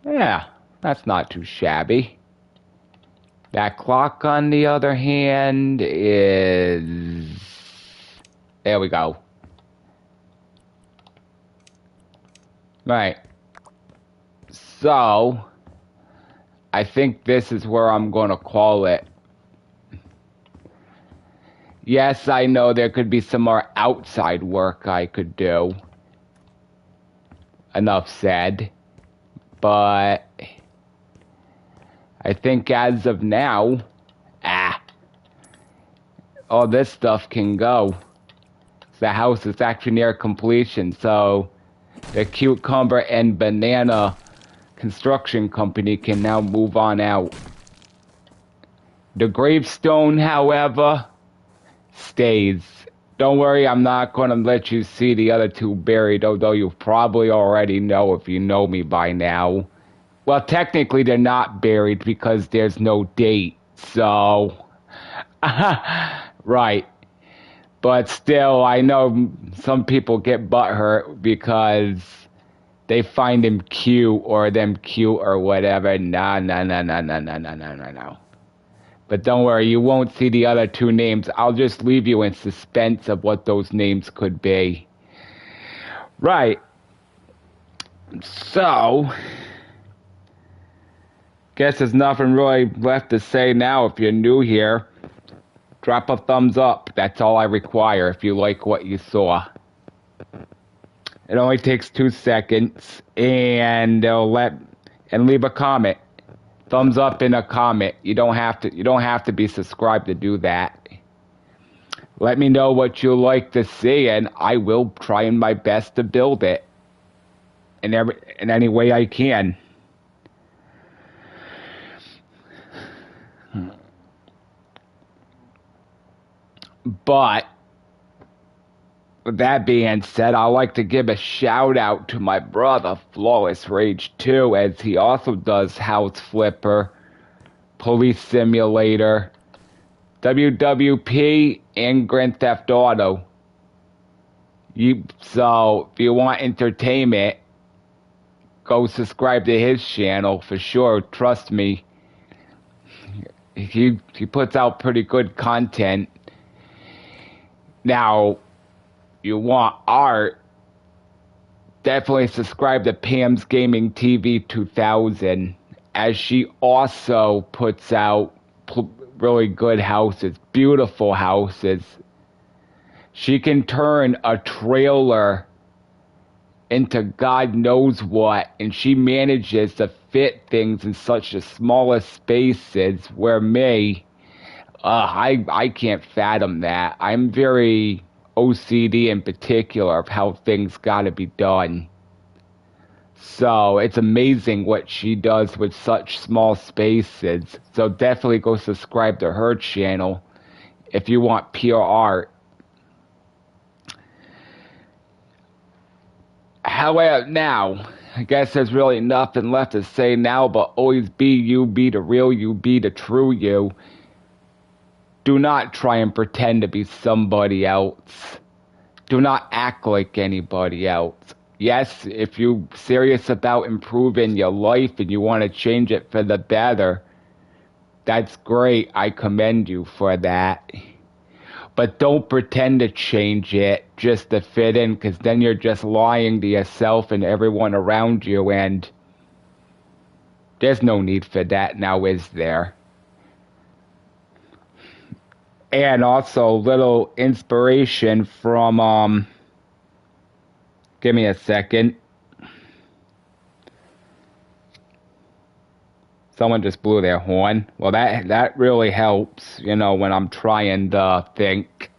Yeah, that's not too shabby. That clock, on the other hand, is... There we go. Right. So, I think this is where I'm going to call it. Yes, I know there could be some more outside work I could do. Enough said. But I think as of now, all this stuff can go. The house is actually near completion, so the Cucumber and Banana Construction Company can now move on out. The gravestone, however, stays. Don't worry, I'm not going to let you see the other two buried, although you probably already know if you know me by now. Well, technically they're not buried because there's no date, so... Right. But still, I know some people get butthurt because they find him cute or them cute or whatever. No. But don't worry, you won't see the other two names. I'll just leave you in suspense of what those names could be. Right. So, guess there's nothing really left to say now. If you're new here, drop a thumbs up. That's all I require if you like what you saw. It only takes 2 seconds, and leave a comment. Thumbs up in a comment. You don't have to be subscribed to do that. Let me know what you like to see, and I will try my best to build it in any way I can. But with that being said, I'd like to give a shout out to my brother, Flawless Rage 2, as he also does House Flipper, Police Simulator, WWP, and Grand Theft Auto. So, if you want entertainment, go subscribe to his channel for sure. Trust me, he puts out pretty good content. Now, you want art, definitely subscribe to Pam's Gaming TV 2000, as she also puts out really good houses, beautiful houses. She can turn a trailer into God knows what, and she manages to fit things in such the smallest spaces where I can't fathom that. I'm very OCD in particular of how things gotta be done. So it's amazing what she does with such small spaces. So definitely go subscribe to her channel if you want pure art. However, now, I guess there's really nothing left to say now, but always be you, be the real you, be the true you. Do not try and pretend to be somebody else. Do not act like anybody else. Yes, if you're serious about improving your life and you want to change it for the better, that's great. I commend you for that. But don't pretend to change it just to fit in, because then you're just lying to yourself and everyone around you, and there's no need for that now, is there? And also a little inspiration from, give me a second. Someone just blew their horn. Well, that really helps, when I'm trying to think.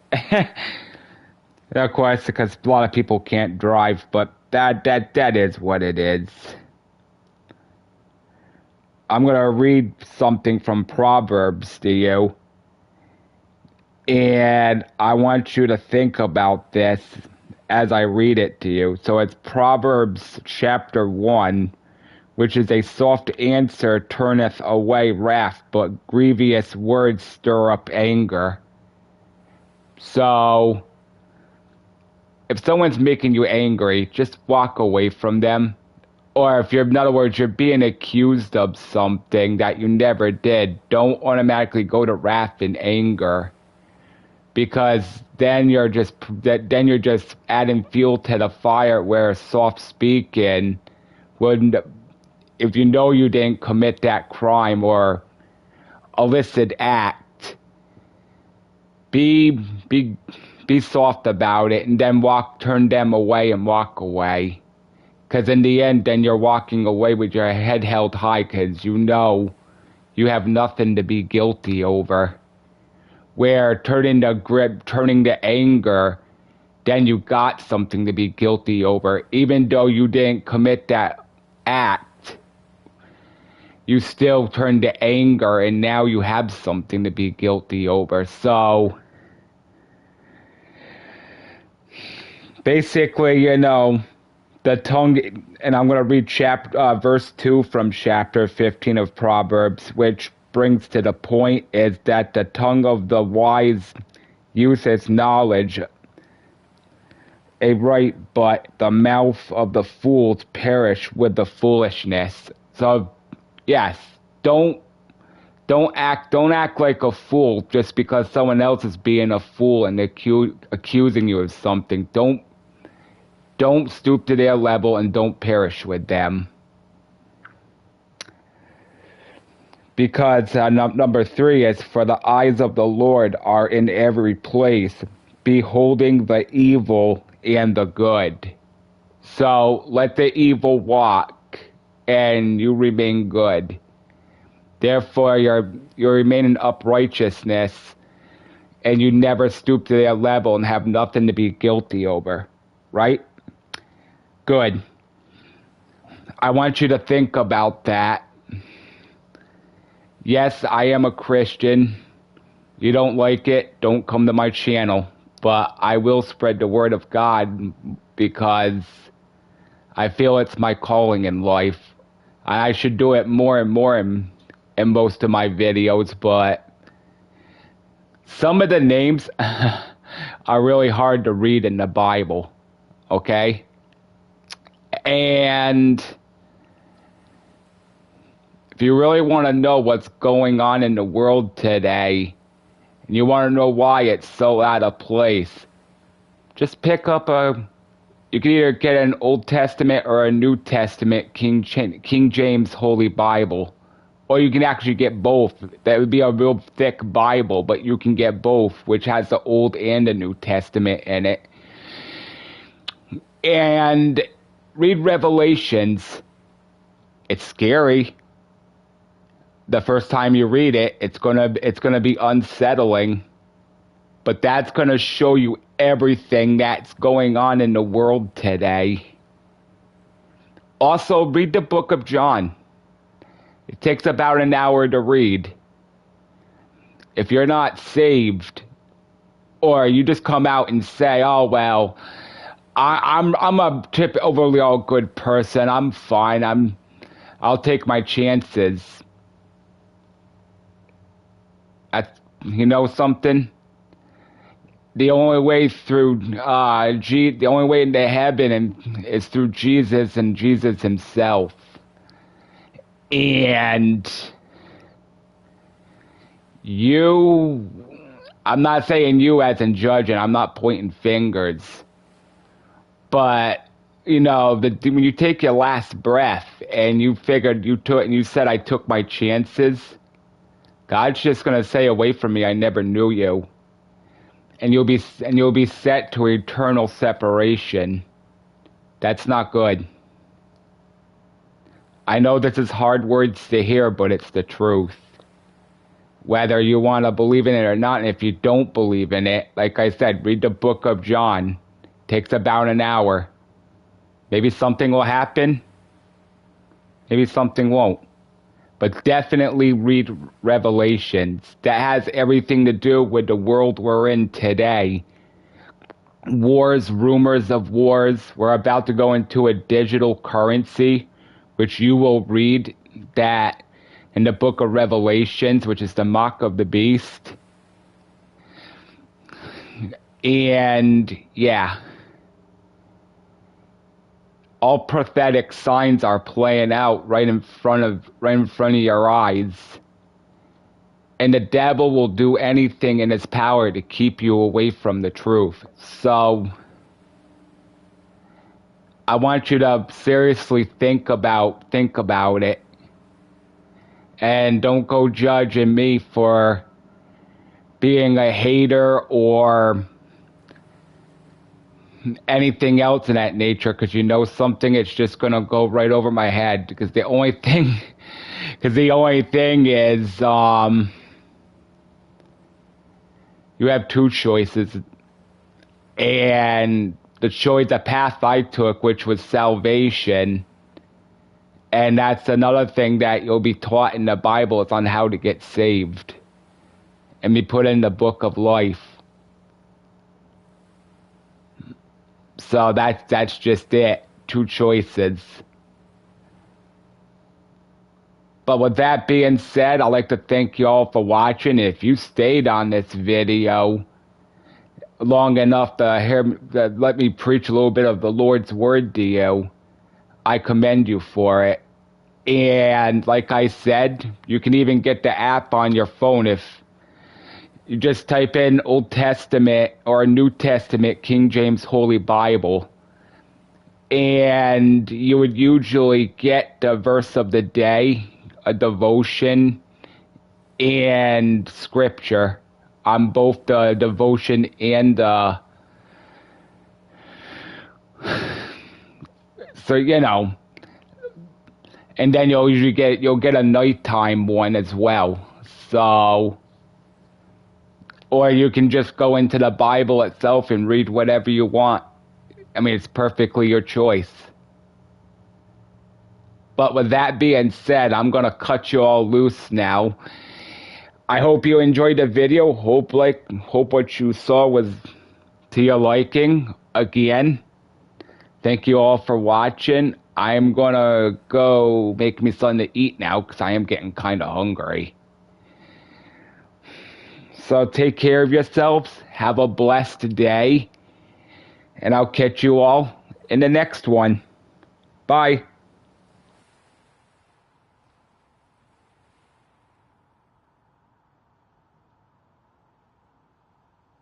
Of course, because a lot of people can't drive, but that is what it is. I'm going to read something from Proverbs to you. And I want you to think about this as I read it to you. So it's Proverbs chapter 1, which is a soft answer turneth away wrath, but grievous words stir up anger. So, if someone's making you angry, just walk away from them. Or if in other words, you're being accused of something that you never did, don't automatically go to wrath and anger. Because then you're just adding fuel to the fire, where soft speaking wouldn't. If you know you didn't commit that crime or illicit act, be soft about it, and then turn them away and walk away. Because in the end, then you're walking away with your head held high, because you know you have nothing to be guilty over. Where turning to anger, then you got something to be guilty over. Even though you didn't commit that act, you still turn to anger, and now you have something to be guilty over. So, basically, the tongue, and I'm going to read verse 2 from chapter 15 of Proverbs, which brings to the point, is that the tongue of the wise use its knowledge a right, but the mouth of the fools perish with the foolishness. So, yes, don't act like a fool just because someone else is being a fool and accusing you of something. Don't stoop to their level and don't perish with them. Because number 3 is, for the eyes of the Lord are in every place, beholding the evil and the good. So let the evil walk, and you remain good. Therefore, you remain in uprightness, and you never stoop to their level and have nothing to be guilty over. Right? Good. I want you to think about that. Yes, I am a Christian. You don't like it, don't come to my channel. But I will spread the word of God because I feel it's my calling in life. I should do it more and more in most of my videos, but some of the names are really hard to read in the Bible, okay? And if you really want to know what's going on in the world today, and you want to know why it's so out of place, just pick up you can either get an Old Testament or a New Testament King James Holy Bible. Or you can actually get both. That would be a real thick Bible, but you can get both, which has the Old and the New Testament in it. And read Revelations. It's scary. The first time you read it, it's gonna be unsettling. But that's gonna show you everything that's going on in the world today. Also, read the book of John. It takes about an hour to read. If you're not saved, or you just come out and say, "Oh well, I'm a overly all good person. I'm fine. I'll take my chances." You know something? The only way through the only way into heaven is through Jesus and Jesus Himself. And I'm not saying you as in judging, I'm not pointing fingers, but you know, when you take your last breath and you figured you took and you said, "I took my chances," God's just gonna say, "Away from me, I never knew you," and you'll be set to eternal separation. That's not good. I know this is hard words to hear, but it's the truth. Whether you want to believe in it or not, and if you don't believe in it, like I said, read the book of John. It takes about an hour. Maybe something will happen. Maybe something won't. But definitely read Revelations. That has everything to do with the world we're in today. Wars, rumors of wars. We're about to go into a digital currency, which you will read that in the book of Revelations, which is the mark of the beast. And yeah, all prophetic signs are playing out right in front of your eyes. And the devil will do anything in his power to keep you away from the truth. So I want you to seriously think about it. And don't go judging me for being a hater or anything else in that nature, because you know something, it's just going to go right over my head. Because the only thing is, you have two choices. And the path I took, which was salvation, and that's another thing that you'll be taught in the Bible, is on how to get saved and be put in the book of life. So that's just it. Two choices. But with that being said, I'd like to thank you all for watching. If you stayed on this video, long enough to let me preach a little bit of the Lord's word to you, I commend you for it. And like I said, you can even get the app on your phone if you just type in Old Testament or New Testament King James Holy Bible. And you would usually get the verse of the day, a devotion, and scripture on both the devotion and the... So, you know, and then you'll get a nighttime one as well. So, or you can just go into the Bible itself and read whatever you want. I mean, it's perfectly your choice. But with that being said, I'm going to cut you all loose now. I hope you enjoyed the video. Hope what you saw was to your liking. Again, thank you all for watching. I'm going to go make me something to eat now because I am getting kind of hungry. So take care of yourselves. Have a blessed day. And I'll catch you all in the next one. Bye.